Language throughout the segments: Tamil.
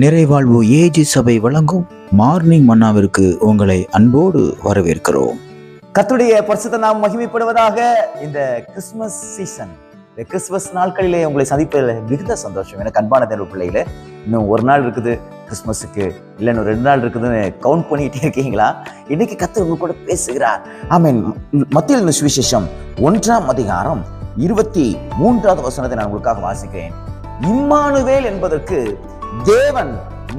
நிறைவாழ்வு ஏஜி சபை வழங்கும் மார்னிங் மன்னாவிற்கு உங்களை அன்போடு வரவேற்கிறோம். கர்த்தருடைய பரிசுத்த நாமம் மகிமைப்படுவதாக. இந்த கிறிஸ்துமஸ் சீசன், இந்த கிறிஸ்துமஸ் நாட்களிலே உங்களை சந்திப்பதில் மிகுந்த சந்தோஷம். எனக்கு அன்பான தேர்வு பிள்ளைகளே, இன்னும் ஒரு நாள் இருக்குது கிறிஸ்துமஸுக்கு, இல்லை இன்னும் 2 நாள் இருக்குதுன்னு கவுண்ட் பண்ணிட்டே இருக்கீங்களா? இன்னைக்கு கர்த்தர் உங்க கூட பேசுகிறார். ஆமென். மத்தேயு சுவிசேஷம் 1ஆம் அதிகாரம் 23வது வசனத்தை நான் உங்களுக்காக வாசிக்கிறேன். இம்மானுவேல் என்பதற்கு தேவன்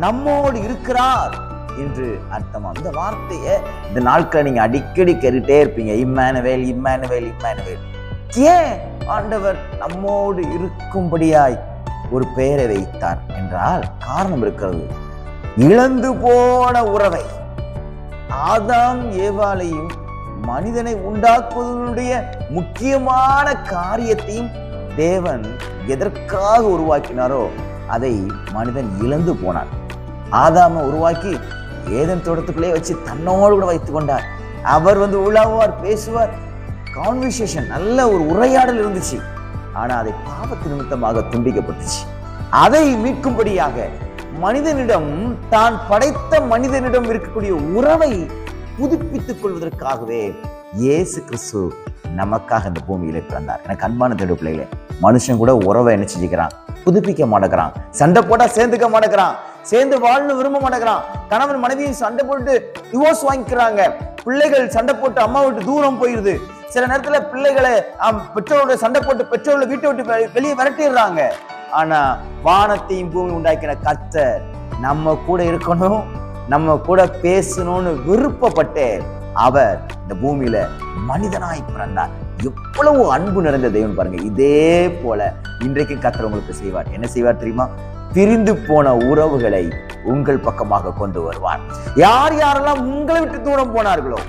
நம்மோடு இருக்கிறார் என்று அர்த்தமா. இந்த வார்த்தையை இந்த நாட்களை நீங்க அடிக்கடி கேட்டுட்டே இருப்பீங்க. Immanuel, Immanuel, Immanuel. ஏன் ஆண்டவர் நம்மோடு இருக்கும்படியாய் ஒரு பெயரை வைத்தார் என்றால் காரணம் இருக்கிறது. இழந்து போன உறவை, ஆதாம் ஏவாளையும் மனிதனை உண்டாக்குவதனுடைய முக்கியமான காரியத்தையும் தேவன் எதற்காக உருவாக்கினாரோ அதை மனிதன் இழந்து போனார். ஆதாமை உருவாக்கி ஏதேன் தோட்டத்துக்குள்ளே வச்சு தன்னோடு கூட வைத்துக் கொண்டார். அவர் உலாவார், பேசுவார், கான்வர்சேஷன், நல்ல ஒரு உரையாடல் இருந்துச்சு. ஆனா அதை பாவத்து நிமித்தமாக துண்டிக்கப்பட்டுச்சு. அதை மீட்கும்படியாக மனிதனிடம், தான் படைத்த மனிதனிடம் இருக்கக்கூடிய உறவை புதுப்பித்துக் கொள்வதற்காகவே இயேசு கிறிஸ்து நமக்காக இந்த பூமியிலே பிறந்தார். எனக்கு அன்பான தேவ பிள்ளைகளே, மனுஷன் கூட உறவை என்ன செஞ்சுக்கிறான்? புதுப்பிக்க மாட்டேங்கிறான். சண்டை போட்டா சேர்ந்துக்க மாட்டேங்கிறான். சேர்ந்து வாழ்ந்து விரும்ப மாட்டேங்கிறான். கணவன் மனைவியும் சண்டை போட்டு டிவோர்ஸ் வாங்கிக்கிறாங்க. பிள்ளைகள் சண்டை போட்டு அம்மா விட்டு தூரம் போயிருது. சில நேரத்துல பிள்ளைகளை பெற்றோரோட சண்டை போட்டு பெற்றோர்களை வீட்டை விட்டு வெளியே விரட்டிடுறாங்க. ஆனா வானத்தையும் பூமி உண்டாக்கின கர்த்தர் நம்ம கூட இருக்கணும், நம்ம கூட பேசணும்னு விருப்பப்பட்டு அவர் இந்த பூமியில மனிதனாய் பிறந்தார். எவ்வளவு அன்பு நிறைந்த தெய்வம் பாருங்க. இதே போல இன்றைக்கு கர்த்தர் உங்களுக்கு செய்வார். என்ன செய்வார் தெரியுமா? பிரிந்து போன உறவுகளை உங்கள் பக்கமாக கொண்டு வருவார். யார் யாரெல்லாம் உங்களை விட்டு தூரம் போனார்களோ,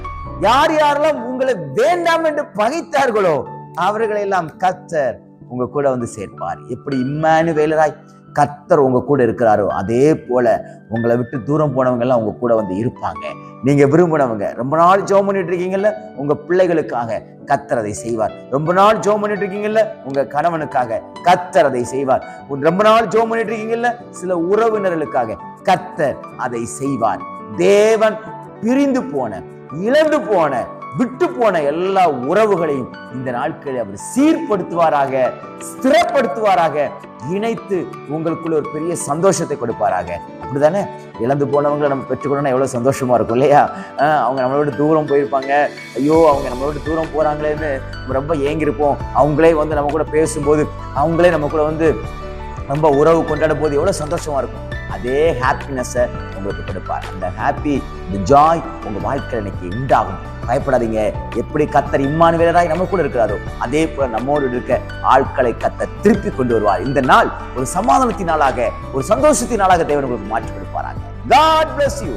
யார் யாரெல்லாம் உங்களை வேண்டாம் என்று பகைத்தார்களோ, அவர்களை எல்லாம் கர்த்தர் உங்க கூட சேர்ப்பார். எப்படி இம்மானுவேலராய் கர்த்தர் உங்க கூட இருக்கிறாரோ, அதே போல உங்களை விட்டு தூரம் போனவங்க எல்லாம் உங்க கூட இருப்பாங்க. நீங்க விரும்பினவங்க, ரொம்ப நாள் ஜெபம் பண்ணிட்டு இருக்கீங்கல்ல, உங்க பிள்ளைகளுக்காக கர்த்தர் அதை செய்வார். ரொம்ப நாள் ஜெபம் பண்ணிட்டு இருக்கீங்கல்ல, உங்க கணவனுக்காக கர்த்தர் அதை செய்வார். ரொம்ப நாள் ஜெபம் பண்ணிட்டு இருக்கீங்கல்ல, சில உறவினர்களுக்காக கர்த்தர் அதை செய்வார். தேவன் பிரிந்து போன, இழந்து போன, விட்டு போன எல்லா உறவுகளையும் இந்த நாட்களில் அவர் சீர்படுத்துவாராக, ஸ்திரப்படுத்துவாராக, இணைத்து உங்களுக்குள்ள ஒரு பெரிய சந்தோஷத்தை கொடுப்பாராக. அப்படிதானே? இழந்து போனவங்களை நம்ம பெற்றுக்கணும்னா எவ்வளவு சந்தோஷமா இருக்கும் இல்லையா? அவங்க நம்மளோட தூரம் போயிருப்பாங்க. ஐயோ, அவங்க நம்மளோட தூரம் போறாங்களேன்னு ரொம்ப ஏங்கிருப்போம். அவங்களே நம்ம கூட பேசும்போது, அவங்களே நம்ம கூட ரொம்ப உறவு கொண்டாடும் போது எவ்வளவு சந்தோஷமா இருக்கும். அதே ஹாப்பினஸை உங்களுக்கு கொடுப்பார். அந்த ஹாப்பி, இந்த ஜாய் உங்க வாழ்க்கையில் இன்னைக்கு உண்டாகும். பயப்படாதீங்க. எப்படி கர்த்தர் இம்மானுவேலராய் நம்ம கூட இருக்கிறாரோ, அதே போல நம்மோடு இருக்க ஆட்களை கர்த்தர் திருப்பி கொண்டு வருவார். இந்த நாள் ஒரு சமாதானத்தின் நாளாக, ஒரு சந்தோஷத்தின் நாளாக தேவன் உங்களுக்கு மாற்றி கொடுப்பாராங்க. God bless you.